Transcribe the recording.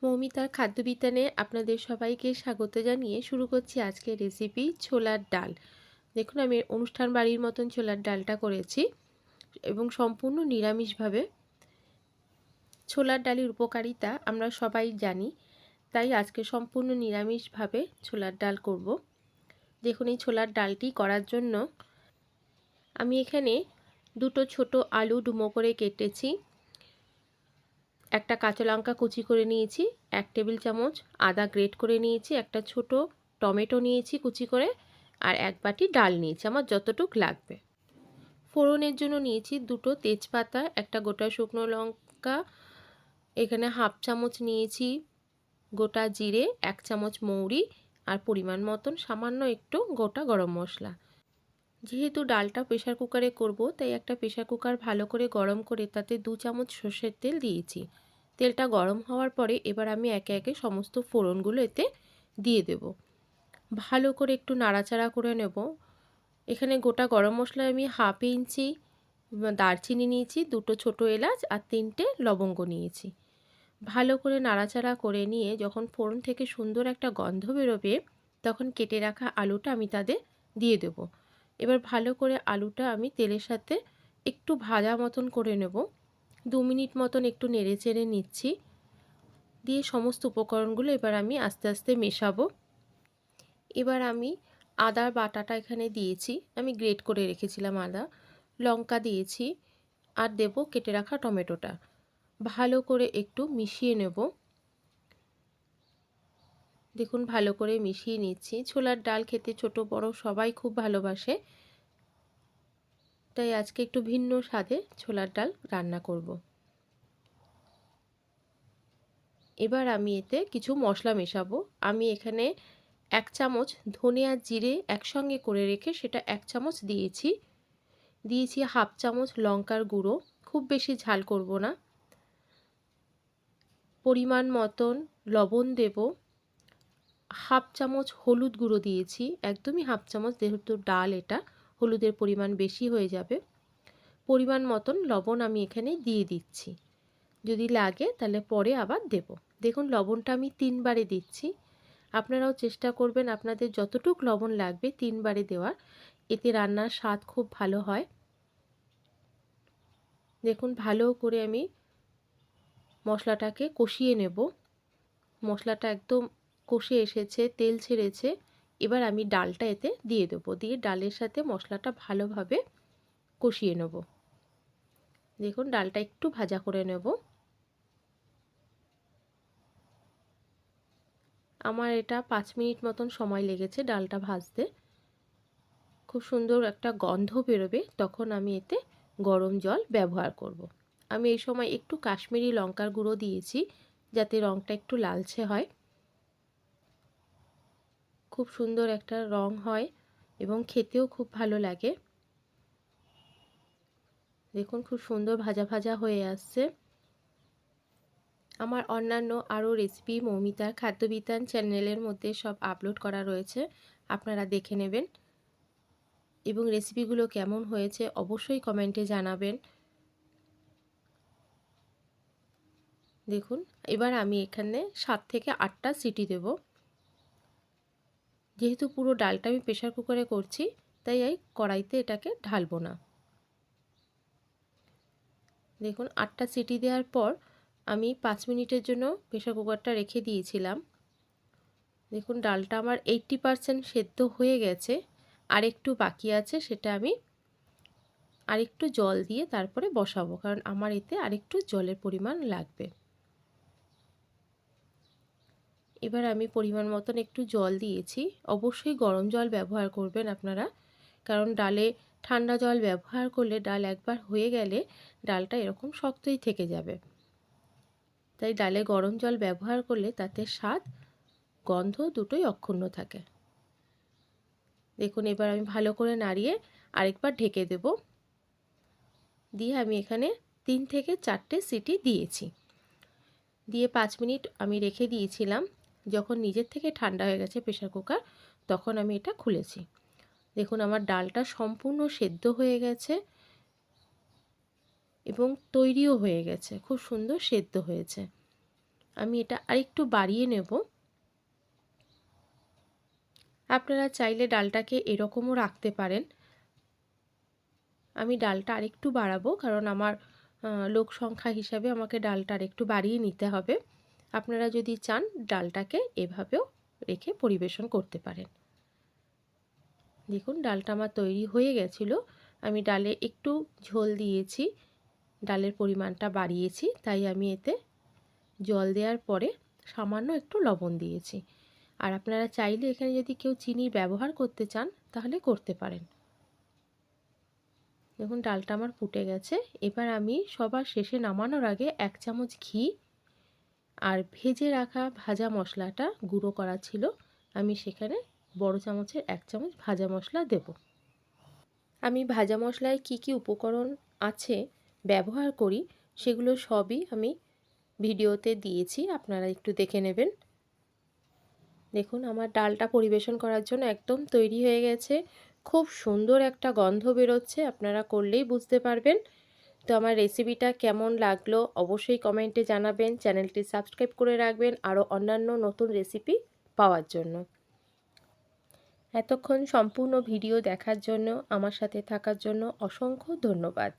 মৌমিতার খাদ্যবিতানে আপনাদের সবাইকে স্বাগত জানিয়ে শুরু করছি আজকের রেসিপি ছোলার ডাল। দেখুন আমি অনুষ্ঠান বাড়ির মতন ছোলার ডালটা করেছি এবং সম্পূর্ণ নিরামিষভাবে। ছোলার ডালের উপকারিতা আমরা সবাই জানি, তাই আজকে সম্পূর্ণ নিরামিষভাবে ছোলার ডাল করব। দেখুন এই ছোলার ডালটি করার জন্য আমি এখানে দুটো ছোট আলু ডুমো করে কেটেছি, একটা কাঁচা লঙ্কা কুচি করে নিয়েছি, 1 টেবিল চামচ আদা গ্রেট করে নিয়েছি, একটা ছোট টমেটো নিয়েছি কুচি করে, আর 1 বাটি ডাল নিয়েছি আমার যতটুক লাগবে। ফোড়নের জন্য নিয়েছি দুটো তেজপাতা, একটা গোটা শুকনো লঙ্কা, এখানে হাফ চামচ নিয়েছি গোটা জিরে, 1 চামচ মৌরি, আর পরিমাণ মতন সামান্য একটু গোটা গরম মশলা। যেহেতু ডালটা প্রেশার কুকারে করব, তাই একটা প্রেশার কুকার ভালো করে গরম করে তাতে 2 চামচ সর্ষের তেল দিয়েছি। তেলটা গরম হওয়ার পরে এবার আমি একে একে সমস্ত ফোড়নগুলো এতে দিয়ে দেব। ভালো করে একটু নাড়াচাড়া করে নেব। এখানে গোটা গরম মশলা আমি হাফ ইঞ্চি দারচিনি নিয়েছি, দুটো ছোট এলাচ আর 3টে লবঙ্গ নিয়েছি। ভালো করে নাড়াচাড়া করে নিয়ে যখন ফোড়ন থেকে সুন্দর একটা গন্ধ বেরোবে, তখন কেটে রাখা আলুটা আমি তাতে দিয়ে দেব। এবার ভালো করে আলুটা আমি তেলের সাথে একটু ভাজা মতন করে নেব। 2 মিনিট মতন একটু নেড়ে চেড়ে নিচ্ছি। দিয়ে সমস্ত উপকরণগুলো এবার আমি আস্তে আস্তে মেশাবো। এবার আমি আদার বাটাটা এখানে দিয়েছি, আমি গ্রেট করে রেখেছিলাম আদা, লঙ্কা দিয়েছি, আর দেব কেটে রাখা টমেটোটা। ভালো করে একটু মিশিয়ে নেব। দেখুন ভালো করে মিশিয়ে নিচ্ছি। ছোলার ডাল খেতে ছোট বড় সবাই খুব ভালোবাসে, তাই আজকে একটু ভিন্ন স্বাদে ছোলার ডাল রান্না করব। এবার আমি এতে কিছু মশলা মেশাবো। আমি এখানে 1 চামচ ধনে আর জিরে একসঙ্গে করে রেখে সেটা 1 চামচ দিয়েছি। হাফ চামচ লঙ্কার গুঁড়ো, খুব বেশি ঝাল করব না। পরিমাণ মতন লবণ দেব। হাফ চামচ হলুদ গুঁড়ো দিয়েছি, একদমই হাফ চামচ, যেহেতু ডাল এটা হলুদের পরিমাণ বেশি হয়ে যাবে। পরিমাণ মতন লবণ আমি এখানে দিয়ে দিচ্ছি, যদি লাগে তাহলে পরে আবার দেব। দেখুন লবণটা আমি 3 বারে দিচ্ছি। আপনারাও চেষ্টা করবেন আপনাদের যতটুক লবণ লাগবে 3 বারে দেওয়ার, এতে রান্নার স্বাদ খুব ভালো হয়। দেখুন ভালো করে আমি মশলাটাকে কষিয়ে নেব। মশলাটা একদম কষে এসেছে, তেল ছেড়েছে। এবার আমি ডালটা এতে দিয়ে দেবো, দিয়ে ডালের সাথে মশলাটা ভালোভাবে কষিয়ে নেব। দেখুন ডালটা একটু ভাজা করে নেব। আমার এটা 5 মিনিট মতন সময় লেগেছে ডালটা ভাজতে। খুব সুন্দর একটা গন্ধ বেরোবে, তখন আমি এতে গরম জল ব্যবহার করব। আমি এই সময় একটু কাশ্মীরি লঙ্কার গুঁড়ো দিয়েছি, যাতে রঙটা একটু লালচে হয়, খুব সুন্দর একটা রং হয় এবং খেতেও খুব ভালো লাগে। দেখুন খুব সুন্দর ভাজা ভাজা হয়ে আসছে। আমার অন্যান্য আরও রেসিপি মৌমিতার খাদ্যবিতান চ্যানেলের মধ্যে সব আপলোড করা রয়েছে, আপনারা দেখে নেবেন এবং রেসিপিগুলো কেমন হয়েছে অবশ্যই কমেন্টে জানাবেন। দেখুন এবার আমি এখানে 7 থেকে 8টা সিটি দেব। যেহেতু পুরো ডালটা আমি প্রেশার কুকারে করছি, তাই এই কড়াইতে এটাকে ঢালবো না। দেখুন 8টা সিটি দেওয়ার পর আমি 5 মিনিটের জন্য প্রেশার কুকারটা রেখে দিয়েছিলাম। দেখুন ডালটা আমার 80% সেদ্ধ হয়ে গেছে, আর একটু বাকি আছে, সেটা আমি আরেকটু জল দিয়ে তারপরে বসাবো, কারণ আমার এতে আরেকটু জলের পরিমাণ লাগবে। এবার আমি পরিমাণ মতন একটু জল দিয়েছি। অবশ্যই গরম জল ব্যবহার করবেন আপনারা, কারণ ডালে ঠান্ডা জল ব্যবহার করলে ডাল একবার হয়ে গেলে ডালটা এরকম শক্তই থেকে যাবে। তাই ডালে গরম জল ব্যবহার করলে তাতে স্বাদ গন্ধ দুটোই অক্ষুণ্ণ থাকে। দেখুন এবার আমি ভালো করে নাড়িয়ে আরেকবার ঢেকে দেব। দিয়ে আমি এখানে 3 থেকে 4টে সিটি দিয়েছি। দিয়ে 5 মিনিট আমি রেখে দিয়েছিলাম। যখন নিজের থেকে ঠান্ডা হয়ে গেছে প্রেশার কুকার, তখন আমি এটা খুলেছি। দেখুন আমার ডালটা সম্পূর্ণ সেদ্ধ হয়ে গেছে এবং তৈরিও হয়ে গেছে, খুব সুন্দর সেদ্ধ হয়েছে। আমি এটা আরেকটু বাড়িয়ে নেব। আপনারা চাইলে ডালটাকে এরকমও রাখতে পারেন। আমি ডালটা আরেকটু বাড়াবো, কারণ আমার লোক সংখ্যা হিসাবে আমাকে ডালটা আরেকটু বাড়িয়ে নিতে হবে। আপনারা যদি চান ডালটাকে এভাবেও রেখে পরিবেশন করতে পারেন। দেখুন ডালটা আমার তৈরি হয়ে গেছিলো। আমি ডালে একটু ঝোল দিয়েছি, ডালের পরিমাণটা বাড়িয়েছি, তাই আমি এতে জল দেওয়ার পরে সামান্য একটু লবণ দিয়েছি। আর আপনারা চাইলে এখানে যদি কেউ চিনির ব্যবহার করতে চান তাহলে করতে পারেন। দেখুন ডালটা আমার ফুটে গেছে। এবার আমি সবার শেষে নামানোর আগে 1 চামচ ঘি আর ভেজে রাখা ভাজা মশলাটা গুঁড়ো করা ছিল, আমি সেখানে বড় চামচের 1 চামচ ভাজা মশলা দেব। আমি ভাজা মশলায় কি কি উপকরণ আছে ব্যবহার করি সেগুলো সবই আমি ভিডিওতে দিয়েছি, আপনারা একটু দেখে নেবেন। দেখুন আমার ডালটা পরিবেশন করার জন্য একদম তৈরি হয়ে গেছে। খুব সুন্দর একটা গন্ধ বেরোচ্ছে, আপনারা করলেই বুঝতে পারবেন। তো আমার রেসিপিটা কেমন লাগলো অবশ্যই কমেন্টে জানাবেন। চ্যানেলটি সাবস্ক্রাইব করে রাখবেন আরও অন্যান্য নতুন রেসিপি পাওয়ার জন্য। এতক্ষণ সম্পূর্ণ ভিডিও দেখার জন্য, আমার সাথে থাকার জন্য অসংখ্য ধন্যবাদ।